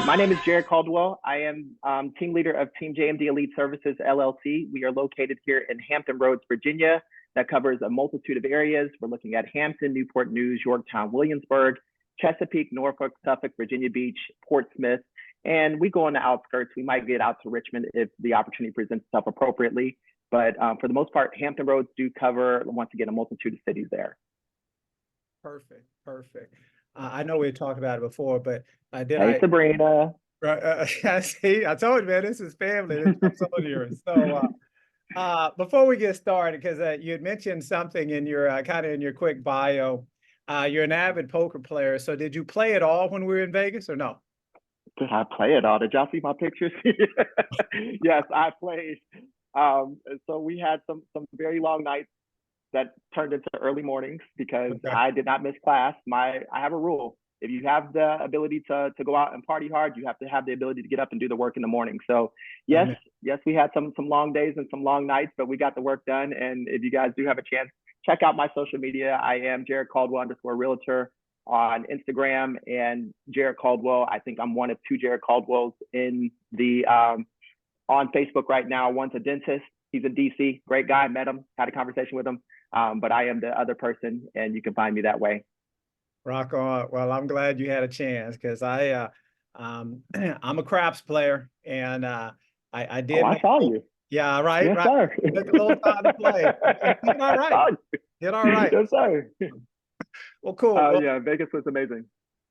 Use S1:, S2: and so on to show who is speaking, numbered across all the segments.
S1: My name is Jarrett Caldwell. I am team leader of Team JMD Elite Services, LLC. We are located here in Hampton Roads, Virginia. That covers a multitude of areas. We're looking at Hampton, Newport News, Yorktown, Williamsburg, Chesapeake, Norfolk, Suffolk, Virginia Beach, Portsmouth, and we go on the outskirts. We might get out to Richmond if the opportunity presents itself appropriately. But for the most part, Hampton Roads do cover, once again, a multitude of cities there.
S2: Perfect, perfect. I know we talked about it before, but
S1: Hey, Sabrina.
S2: See, I told you, man, this is family. This is some of yours. So before we get started, because you had mentioned something in your kind of in your quick bio, you're an avid poker player. So did you play at all when we were in Vegas or no?
S1: Did I play at all? Did y'all see my pictures? Yes, I played. So we had some very long nights that turned into early mornings because I did not miss class. I have a rule. If you have the ability to go out and party hard, you have to have the ability to get up and do the work in the morning. So yes, we had some long days and some long nights, but we got the work done. And if you guys do have a chance, check out my social media. I am Jarrett Caldwell _realtor on Instagram, and Jarrett Caldwell. I think I'm one of two Jarrett Caldwells in the on Facebook right now. One's a dentist. He's in DC. Great guy. Met him, had a conversation with him. But I am the other person, and you can find me that way.
S2: Rock on. Well, I'm glad you had a chance because I'm a craps player, and I did.
S1: Oh, I saw you.
S2: Yeah, right.
S1: Yes,
S2: right.
S1: sir.
S2: Took a little time to play. Did all right. Did all right.
S1: Yes, sir.
S2: Well, cool. Well,
S1: yeah, Vegas was amazing.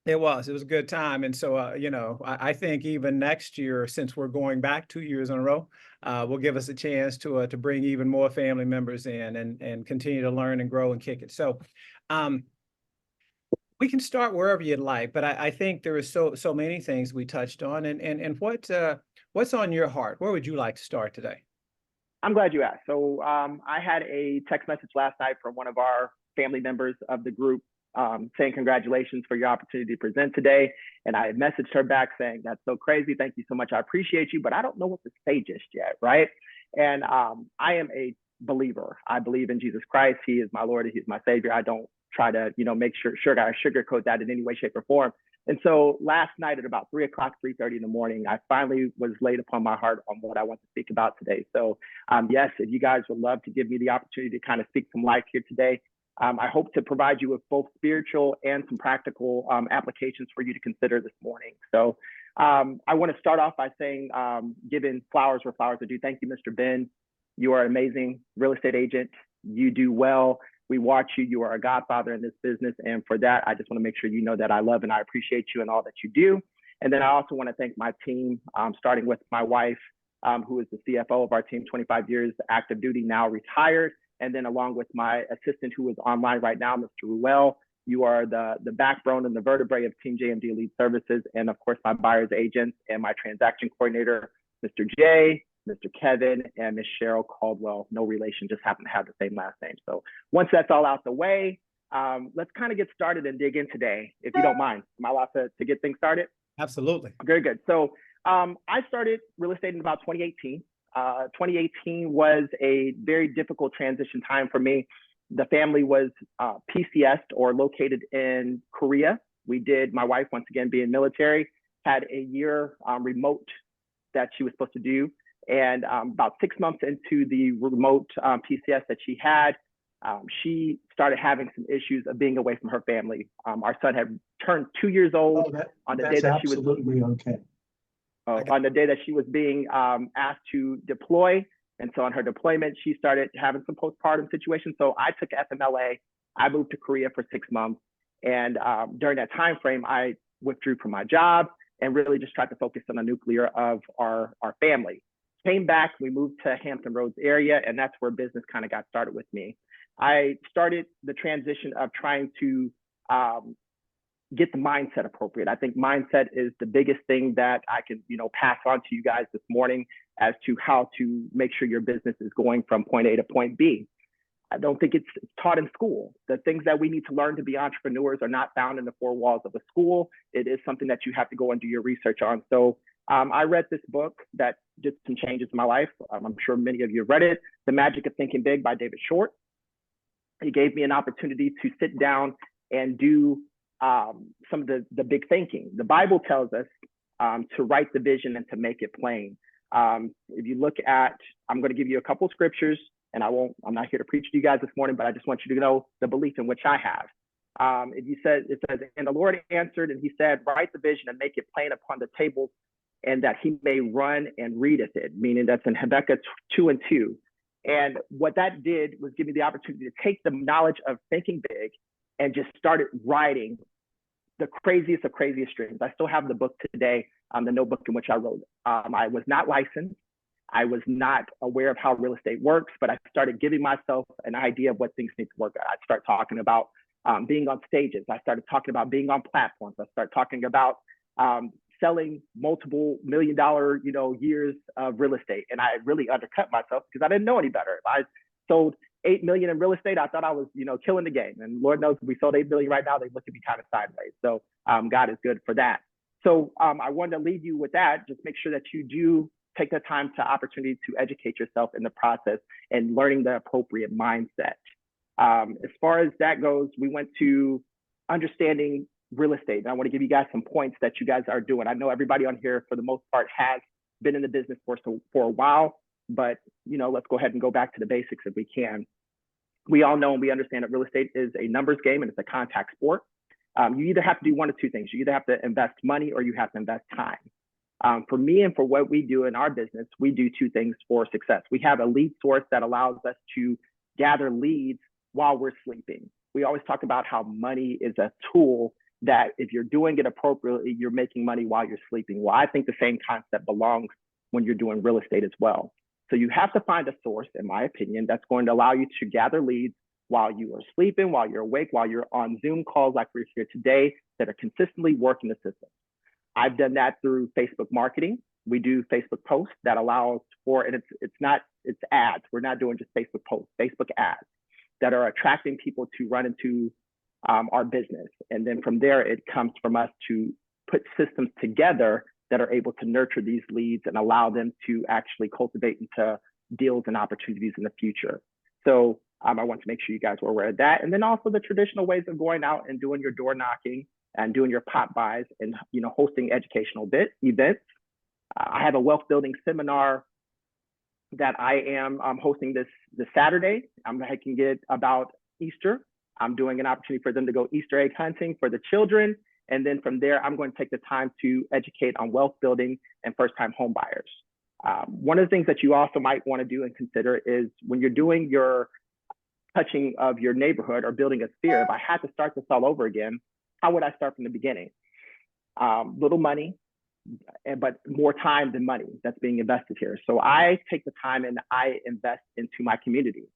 S2: It was a good time. And so, you know, I think even next year, since we're going back 2 years in a row, will give us a chance to bring even more family members in and continue to learn and grow and kick it. So we can start wherever you'd like, but I think there is so many things we touched on. And what's on your heart? Where would you like to start today?
S1: I'm glad you asked. So I had a text message last night from one of our family members of the group saying congratulations for your opportunity to present today. And I messaged her back saying, that's so crazy. Thank you so much. I appreciate you, but I don't know what to say just yet, right? And I am a believer. I believe in Jesus Christ. He is my Lord. He's my Savior. I don't try to, make sure I sugarcoat that in any way, shape, or form. And so last night at about 3 o'clock, 3:30 in the morning, I finally was laid upon my heart on what I want to speak about today. So yes, if you guys would love to give me the opportunity to kind of speak some life here today, I hope to provide you with both spiritual and some practical applications for you to consider this morning. So I want to start off by saying, giving flowers where flowers are due. Thank you, Mr. Ben. You are an amazing real estate agent. You do well. We watch you. You are a godfather in this business. And for that, I just want to make sure you know that I love and I appreciate you and all that you do. And then I also want to thank my team, starting with my wife, who is the CFO of our team, 25 years active duty, now retired. And then along with my assistant who is online right now, Mr. Ruel. You are the backbone and the vertebrae of Team JMD Elite Services. And of course, my buyer's agents and my transaction coordinator, Mr. J, Mr. Kevin, and Ms. Cheryl Caldwell. No relation, just happen to have the same last name. So once that's all out the way, let's kind of get started and dig in today, if you don't mind. Am I allowed to get things started?
S2: Absolutely.
S1: Very good. So I started real estate in about 2018. 2018 was a very difficult transition time for me. The family was PCS'd or located in Korea. My wife, once again, being military, had a year remote that she was supposed to do. And about 6 months into the remote PCS that she had, she started having some issues of being away from her family. Our son had turned 2 years old on the day that she was
S3: absolutely okay.
S1: On the day that she was being asked to deploy. And so on her deployment, she started having some postpartum situations. So I took FMLA. I moved to Korea for 6 months. And during that time frame, I withdrew from my job and really just tried to focus on the nuclear of our family. Came back, we moved to Hampton Roads area, and that's where business kind of got started with me. I started the transition of trying to get the mindset appropriate. I think mindset is the biggest thing that I can, pass on to you guys this morning as to how to make sure your business is going from point A to point B. I don't think it's taught in school. The things that we need to learn to be entrepreneurs are not found in the four walls of a school. It is something that you have to go and do your research on. So I read this book that did some changes in my life. I'm sure many of you have read it, The Magic of Thinking Big by David Short. He gave me an opportunity to sit down and do some of the big thinking. The Bible tells us to write the vision and to make it plain. If you look at, I'm going to give you a couple scriptures, and I'm not here to preach to you guys this morning, but I just want you to know the belief in which I have. It says, and the Lord answered, and he said, write the vision and make it plain upon the tables, and that he may run and readeth it, meaning that's in Habakkuk 2:2. And what that did was give me the opportunity to take the knowledge of thinking big and just started writing the craziest of craziest dreams. I still have the book today, the notebook in which I wrote. I was not licensed. I was not aware of how real estate works, but I started giving myself an idea of what things need to work at. I start talking about being on stages. I started talking about being on platforms. I started talking about selling multiple $1 million, years of real estate. And I really undercut myself because I didn't know any better. If I sold 8 million in real estate, I thought I was, killing the game. And Lord knows if we sold 8 million right now, they look at me kind of sideways. So God is good for that. So I wanted to leave you with that. Just make sure that you do take the time to opportunity to educate yourself in the process and learning the appropriate mindset. As far as that goes, we went to understanding real estate. And I want to give you guys some points that you guys are doing. I know everybody on here, for the most part, has been in the business for a while, but let's go ahead and go back to the basics if we can. We all know and we understand that real estate is a numbers game and it's a contact sport. You either have to do one of two things. You either have to invest money or you have to invest time. For me and for what we do in our business, we do two things for success. We have a lead source that allows us to gather leads while we're sleeping. We always talk about how money is a tool that if you're doing it appropriately, you're making money while you're sleeping. Well, I think the same concept belongs when you're doing real estate as well. So you have to find a source, in my opinion, that's going to allow you to gather leads while you are sleeping, while you're awake, while you're on Zoom calls like we're here today, that are consistently working the system. I've done that through Facebook marketing. We do Facebook posts that allows for, and it's ads. We're not doing just Facebook posts, Facebook ads that are attracting people to run into our business. And then from there, it comes from us to put systems together that are able to nurture these leads and allow them to actually cultivate into deals and opportunities in the future. So I want to make sure you guys were aware of that. And then also the traditional ways of going out and doing your door knocking and doing your pop buys and hosting educational events. I have a wealth building seminar that I am hosting this Saturday. I'm hiking it about Easter. I'm doing an opportunity for them to go Easter egg hunting for the children. And then from there, I'm going to take the time to educate on wealth building and first-time home buyers. One of the things that you also might want to do and consider is when you're doing your touching of your neighborhood or building a sphere, if I had to start this all over again, how would I start from the beginning? Little money, but more time than money that's being invested here. So I take the time and I invest into my community.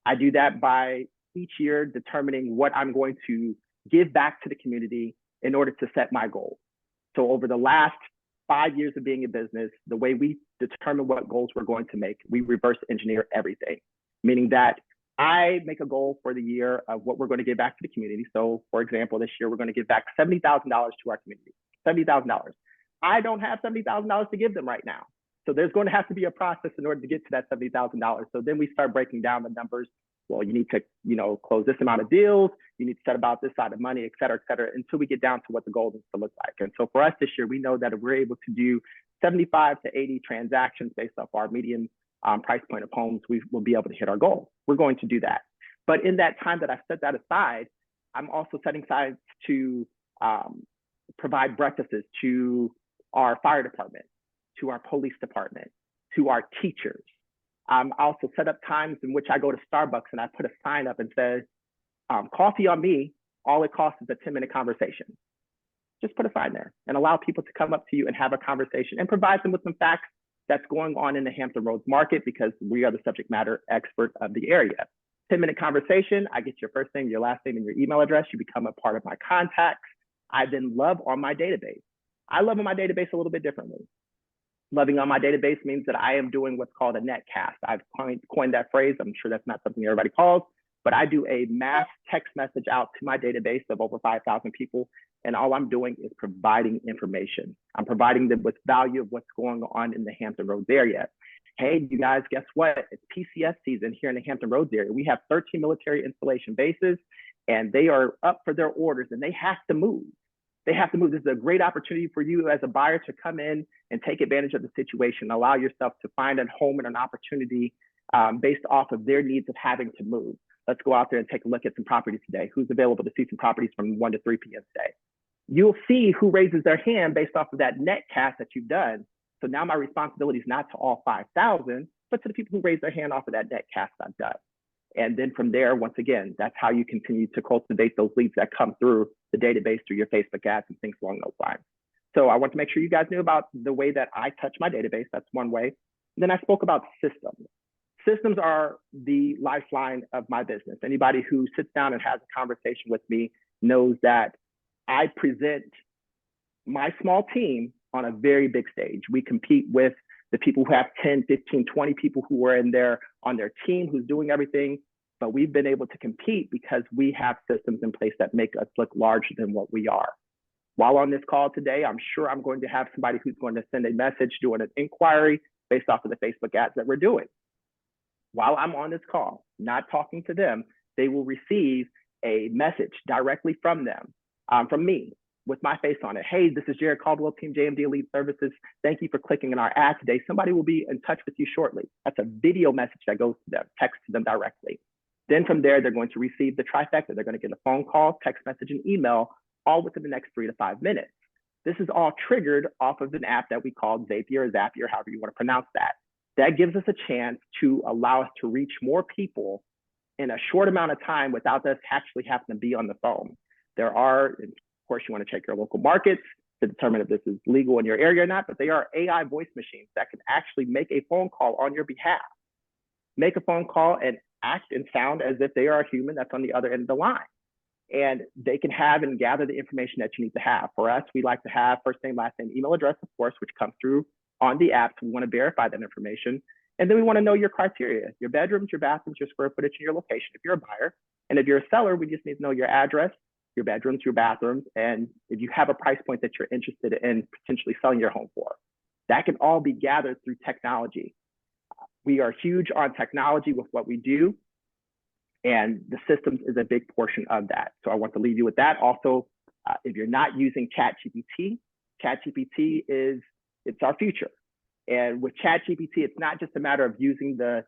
S1: I do that by each year determining what I'm going to give back to the community in order to set my goals. So over the last 5 years of being in business, the way we determine what goals we're going to make, we reverse engineer everything, meaning that I make a goal for the year of what we're going to give back to the community. So for example, this year, we're going to give back $70,000 to our community, $70,000. I don't have $70,000 to give them right now. So there's going to have to be a process in order to get to that $70,000. So then we start breaking down the numbers. Well, you need to, close this amount of deals. You need to set about this side of money, et cetera, until we get down to what the goal needs to look like. And so for us this year, we know that if we're able to do 75 to 80 transactions based off our median price point of homes, we will be able to hit our goal. We're going to do that. But in that time that I set that aside, I'm also setting aside to provide breakfasts to our fire department, to our police department, to our teachers. I also set up times in which I go to Starbucks and I put a sign up and says, coffee on me, all it costs is a 10-minute conversation. Just put a sign there and allow people to come up to you and have a conversation and provide them with some facts that's going on in the Hampton Roads market, because we are the subject matter expert of the area. 10-minute conversation, I get your first name, your last name, and your email address. You become a part of my contacts. I then love on my database. I love on my database a little bit differently. Loving on my database means that I am doing what's called a net cast. I've coined that phrase. I'm sure that's not something everybody calls, but I do a mass text message out to my database of over 5,000 people. And all I'm doing is providing information. I'm providing them with value of what's going on in the Hampton Roads area. Hey, you guys, guess what? It's PCS season here in the Hampton Roads area. We have 13 military installation bases, and they are up for their orders, and they have to move. They have to move. This is a great opportunity for you as a buyer to come in and take advantage of the situation, allow yourself to find a home and an opportunity based off of their needs of having to move. Let's go out there and take a look at some properties today. Who's available to see some properties from 1 to 3 p.m. today? You'll see who raises their hand based off of that net cast that you've done. So now my responsibility is not to all 5,000, but to the people who raise their hand off of that net cast I've done. And then from there, once again, that's how you continue to cultivate those leads that come through the database through your Facebook ads and things along those lines. So I want to make sure you guys knew about the way that I touch my database. That's one way. And then I spoke about systems. Systems are the lifeline of my business. Anybody who sits down and has a conversation with me knows that I present my small team on a very big stage. We compete with the people who have 10, 15, 20 people who are on their team who's doing everything. But we've been able to compete because we have systems in place that make us look larger than what we are. While on this call today, I'm sure I'm going to have somebody who's going to send a message doing an inquiry based off of the Facebook ads that we're doing. While I'm on this call, not talking to them, they will receive a message directly from them, from me, with my face on it. Hey, this is Jarrett Caldwell, Team JMD Elite Services. Thank you for clicking on our ad today. Somebody will be in touch with you shortly. That's a video message that goes to them, text to them directly. Then from there, they're going to receive the trifecta. They're going to get a phone call, text message, and email, all within the next 3 to 5 minutes. This is all triggered off of an app that we call Zapier or Zapier, however you want to pronounce that. That gives us a chance to allow us to reach more people in a short amount of time without us actually having to be on the phone. There are, of course, you want to check your local markets to determine if this is legal in your area or not, but they are AI voice machines that can actually make a phone call on your behalf. Make a phone call and act and sound as if they are a human that's on the other end of the line. And they can have and gather the information that you need to have. For us, we like to have first name, last name, email address, of course, which comes through on the app. So we want to verify that information. And then we want to know your criteria, your bedrooms, your bathrooms, your square footage, and your location if you're a buyer. And if you're a seller, we just need to know your address, your bedrooms, your bathrooms, and if you have a price point that you're interested in potentially selling your home for. That can all be gathered through technology. We are huge on technology with what we do, and the systems is a big portion of that. So I want to leave you with that. Also, if you're not using ChatGPT, ChatGPT it's our future. And with ChatGPT, it's not just a matter of using the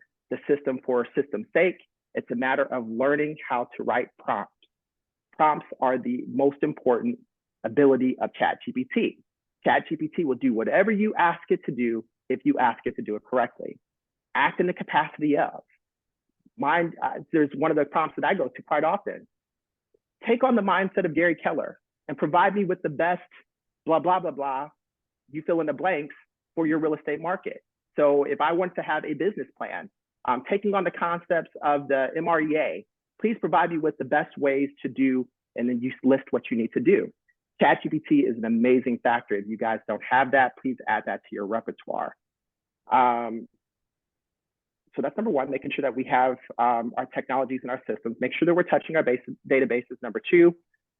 S1: system for system's sake. It's a matter of learning how to write prompts. Prompts are the most important ability of ChatGPT. ChatGPT will do whatever you ask it to do if you ask it to do it correctly. Act in the capacity of. There's one of the prompts that I go to quite often. Take on the mindset of Gary Keller and provide me with the best blah, blah, blah, blah, you fill in the blanks for your real estate market. So if I want to have a business plan, taking on the concepts of the MREA, please provide me with the best ways to do, and then you list what you need to do. ChatGPT is an amazing factor. If you guys don't have that, please add that to your repertoire. So that's number one, making sure that we have our technologies and our systems, make sure that we're touching our databases. Number two,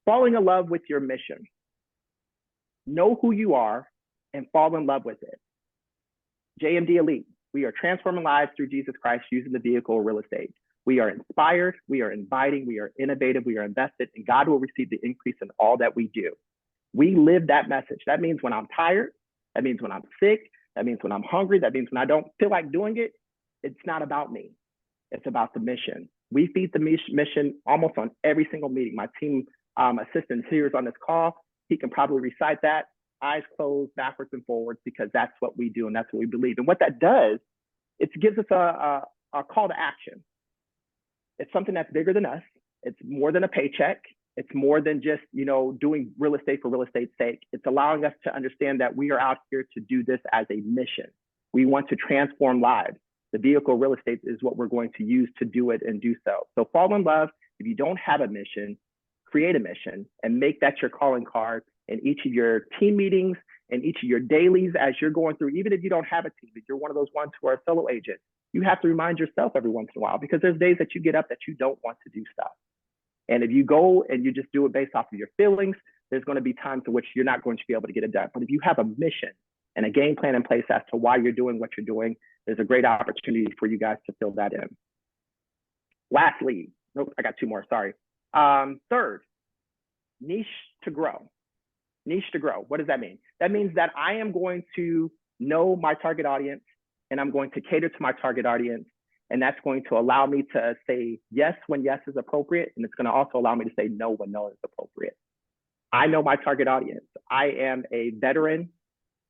S1: falling in love with your mission. Know who you are and fall in love with it. JMD Elite, we are transforming lives through Jesus Christ using the vehicle of real estate. We are inspired, we are inviting, we are innovative, we are invested, and God will receive the increase in all that we do. We live that message. That means when I'm tired, that means when I'm sick, that means when I'm hungry, that means when I don't feel like doing it, it's not about me. It's about the mission. We feed the mission almost on every single meeting. My team assistant here is on this call. He can probably recite that, eyes closed, backwards and forwards, because that's what we do and that's what we believe. And what that does, it gives us a call to action. It's something that's bigger than us. It's more than a paycheck. It's more than just, doing real estate for real estate's sake. It's allowing us to understand that we are out here to do this as a mission. We want to transform lives. The vehicle real estate is what we're going to use to do it and do so. So fall in love. If you don't have a mission, create a mission and make that your calling card in each of your team meetings and each of your dailies as you're going through. Even if you don't have a team, if you're one of those ones who are a solo agent, you have to remind yourself every once in a while, because there's days that you get up that you don't want to do stuff. And if you go and you just do it based off of your feelings, there's going to be times in which you're not going to be able to get it done. But if you have a mission and a game plan in place as to why you're doing what you're doing, there's a great opportunity for you guys to fill that in. Lastly, nope, I got two more, sorry. Third, niche to grow. Niche to grow. What does that mean? That means that I am going to know my target audience and I'm going to cater to my target audience. And that's going to allow me to say yes when yes is appropriate. And it's going to also allow me to say no when no is appropriate. I know my target audience. I am a veteran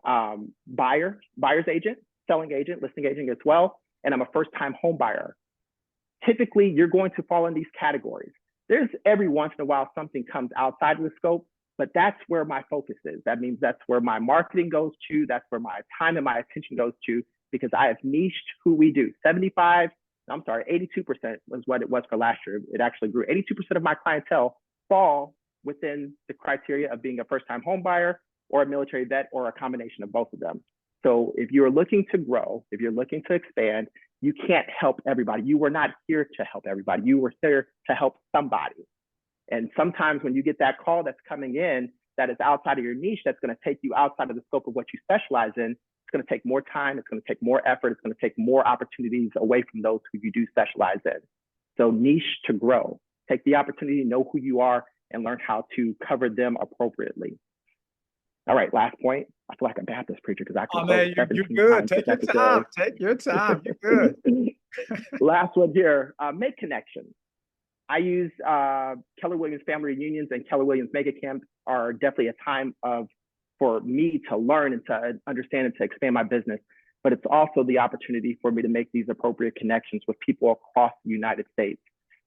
S1: buyer's agent, selling agent, listing agent as well. And I'm a first-time home buyer. Typically, you're going to fall in these categories. There's every once in a while something comes outside of the scope, but that's where my focus is. That means that's where my marketing goes to. That's where my time and my attention goes to, because I have niched who we do. 82% was what it was for last year. It actually grew. 82% of my clientele fall within the criteria of being a first-time home buyer or a military vet or a combination of both of them. So if you're looking to grow, if you're looking to expand, you can't help everybody. You were not here to help everybody. You were here to help somebody. And sometimes when you get that call that's coming in that is outside of your niche, that's going to take you outside of the scope of what you specialize in, it's going to take more time. It's going to take more effort. It's going to take more opportunities away from those who you do specialize in. So niche to grow. Take the opportunity to know who you are and learn how to cover them appropriately. All right, last point. I feel like a Baptist preacher because I can.
S2: Oh man, you're good. Take your time. Take your time. You're good.
S1: Last one here. Make connections. I use Keller Williams family reunions and Keller Williams mega camps are definitely a time for me to learn and to understand and to expand my business. But it's also the opportunity for me to make these appropriate connections with people across the United States.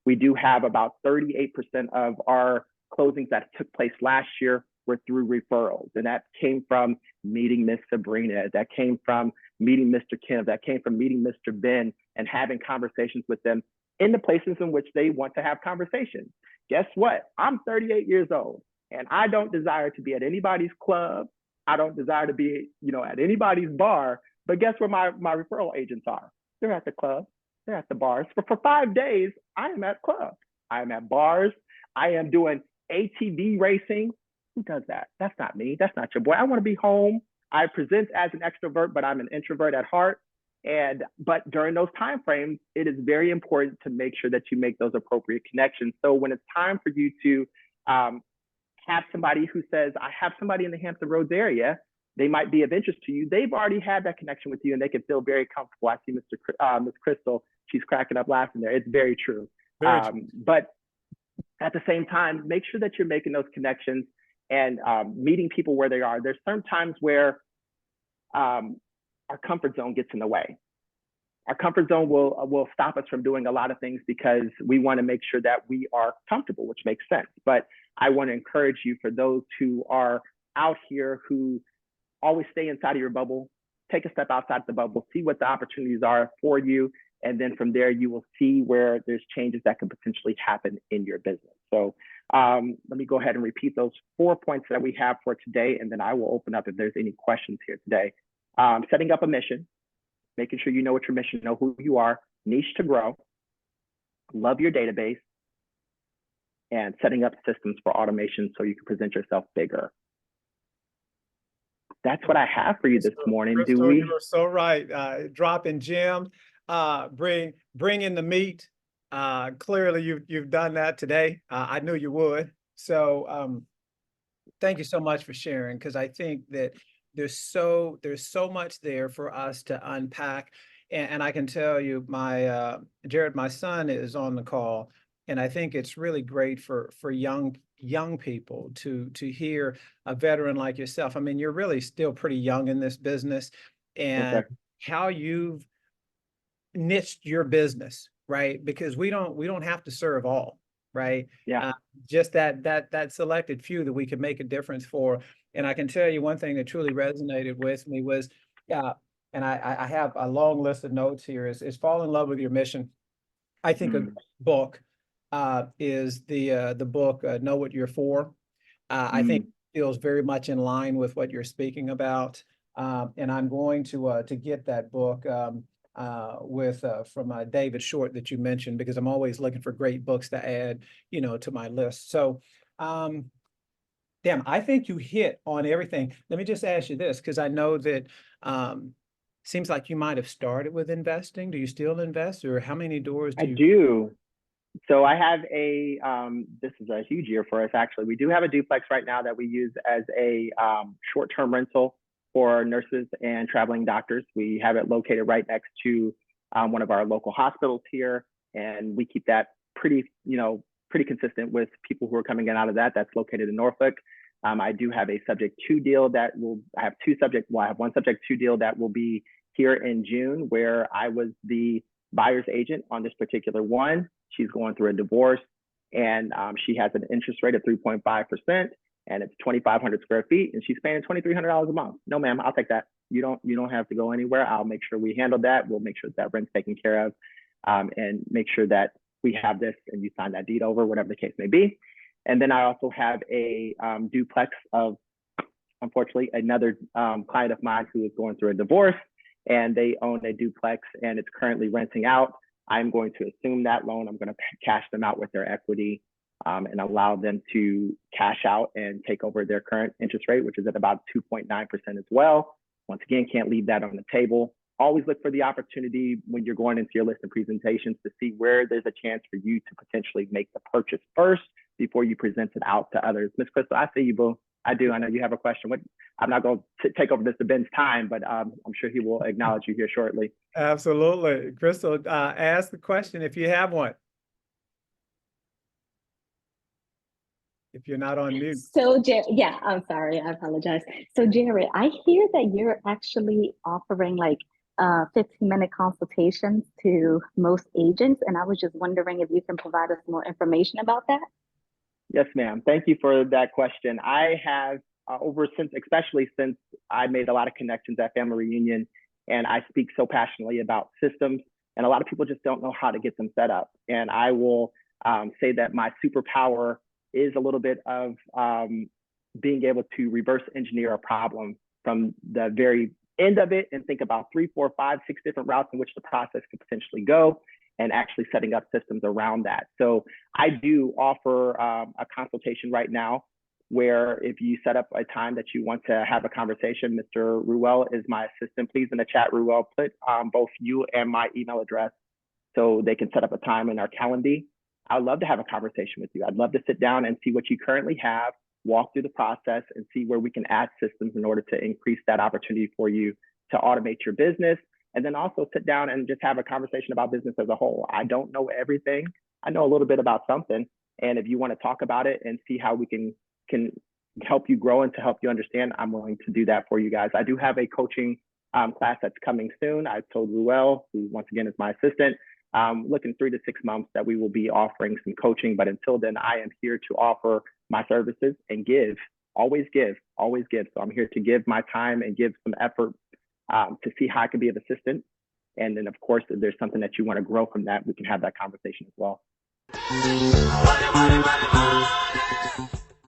S1: We do have about 38% of our closings that took place last year were through referrals. And that came from meeting Miss Sabrina, that came from meeting Mr. Kim, that came from meeting Mr. Ben and having conversations with them in the places in which they want to have conversations. Guess what? I'm 38 years old and I don't desire to be at anybody's club. I don't desire to be, at anybody's bar, but guess where my referral agents are? They're at the club, they're at the bars. For 5 days, I am at clubs, I am at bars, I am doing ATV racing. Who does that? That's not me. That's not your boy. I want to be home. I present as an extrovert, but I'm an introvert at heart. But during those time frames, it is very important to make sure that you make those appropriate connections. So when it's time for you to have somebody who says, I have somebody in the Hampton Roads area, they might be of interest to you. They've already had that connection with you and they can feel very comfortable. I see Miss Crystal, she's cracking up laughing there. It's very true. Very true. But at the same time, make sure that you're making those connections and meeting people where they are. There's certain times where our comfort zone gets in the way. Our comfort zone will stop us from doing a lot of things because we want to make sure that we are comfortable, which makes sense. But I want to encourage you, for those who are out here who always stay inside of your bubble, take a step outside the bubble, see what the opportunities are for you. And then from there, you will see where there's changes that can potentially happen in your business. So let me go ahead and repeat those 4 points that we have for today, and then I will open up if there's any questions here today. Setting up a mission, making sure you know what your mission, know who you are, niche to grow, love your database, and setting up systems for automation so you can present yourself bigger. That's what I have for you this morning.
S2: Crystal, you are so right. Dropping gems, bring in the meat. Clearly you've done that today. I knew you would. So thank you so much for sharing, because I think that there's so much there for us to unpack. And I can tell you, Jarrett, my son is on the call, and I think it's really great for young people to hear a veteran like yourself. I mean, you're really still pretty young in this business, and how you've niched your business, right? Because we don't have to serve all, right?
S1: Yeah.
S2: Just that selected few that we can make a difference for. And I can tell you one thing that truly resonated with me was, and I have a long list of notes here, is fall in love with your mission. I think a book is the book Know What You're For. I think it feels very much in line with what you're speaking about. And I'm going to get that book from David Short that you mentioned, because I'm always looking for great books to add, to my list. So, I think you hit on everything. Let me just ask you this, because I know that seems like you might have started with investing. Do you still invest, or how many doors do you?
S1: I do. So I have this is a huge year for us, actually. We do have a duplex right now that we use as a short-term rental for nurses and traveling doctors. We have it located right next to one of our local hospitals here, and we keep that pretty consistent with people who are coming in out of that. That's located in Norfolk. I do have a subject to deal that I have one subject to deal that will be here in June, where I was the buyer's agent on this particular one. She's going through a divorce, and she has an interest rate of 3.5%, and it's 2,500 square feet, and she's paying $2,300 a month. No, ma'am, I'll take that. You don't have to go anywhere. I'll make sure we handle that. We'll make sure that rent's taken care of, and make sure that we have this and you sign that deed over, whatever the case may be. And then I also have a duplex of, unfortunately, another client of mine who is going through a divorce, and they own a duplex and it's currently renting out. I'm going to assume that loan. I'm going to cash them out with their equity and allow them to cash out and take over their current interest rate, which is at about 2.9% as well. Once again, can't leave that on the table. Always look for the opportunity when you're going into your list of presentations to see where there's a chance for you to potentially make the purchase first before you present it out to others. Ms. Crystal, I see you, boo. I do. I know you have a question. I'm not going to take over Mr. Ben's time, but I'm sure he will acknowledge you here shortly.
S2: Absolutely. Crystal, ask the question if you have one. If you're not on mute.
S3: So, yeah, I'm sorry. I apologize. So, Jarrett, I hear that you're actually offering like 15-minute consultations to most agents, and I was just wondering if you can provide us more information about that.
S1: Yes, ma'am. Thank you for that question. I have especially since I made a lot of connections at Family Reunion, and I speak so passionately about systems, and a lot of people just don't know how to get them set up. And I will say that my superpower is a little bit of being able to reverse engineer a problem from the very end of it and think about 3, 4, 5, 6 different routes in which the process could potentially go, and actually setting up systems around that. So I do offer a consultation right now where if you set up a time that you want to have a conversation, Mr. Ruel is my assistant. Please in the chat, Ruel, put both you and my email address so they can set up a time in our calendar. I'd love to have a conversation with you. I'd love to sit down and see what you currently have, walk through the process and see where we can add systems in order to increase that opportunity for you to automate your business. And then also sit down and just have a conversation about business as a whole. I don't know everything. I know a little bit about something. And if you want to talk about it and see how we can help you grow and to help you understand, I'm willing to do that for you guys. I do have a coaching class that's coming soon. I told Ruel, who once again is my assistant, looking 3 to 6 months that we will be offering some coaching. But until then, I am here to offer my services and give, always give, always give. So I'm here to give my time and give some effort to see how I can be of assistance. And then, of course, if there's something that you want to grow from that, we can have that conversation as well.